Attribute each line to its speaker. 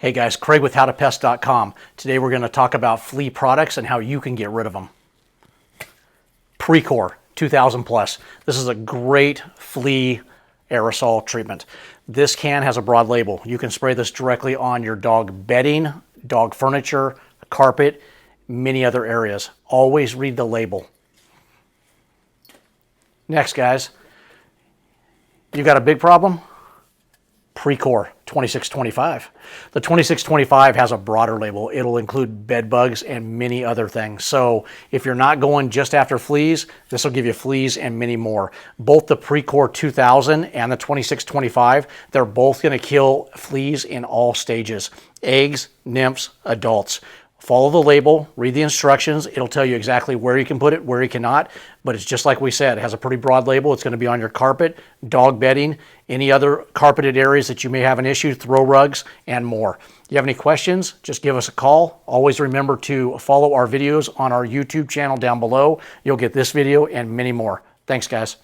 Speaker 1: Hey guys, Craig with howtopest.com. Today we're going to talk about flea products and how you can get rid of them. Precor 2000 plus. This is a great flea aerosol treatment. This can has a broad label. You can spray this directly on your dog bedding, dog furniture, carpet, many other areas. Always read the label. Next guys, you got a big problem? Precor 2625. The 2625 has a broader label. It'll include bed bugs and many other things. So if you're not going just after fleas, this will give you fleas and many more. Both the Precor 2000 and the 2625, they're both going to kill fleas in all stages. Eggs, nymphs, adults. Follow the label, read the instructions. It'll tell you exactly where you can put it, where you cannot. But it's just like we said, it has a pretty broad label. It's going to be on your carpet, dog bedding, any other carpeted areas that you may have an issue, throw rugs, and more. If you have any questions, just give us a call. Always remember to follow our videos on our YouTube channel down below. You'll get this video and many more. Thanks, guys.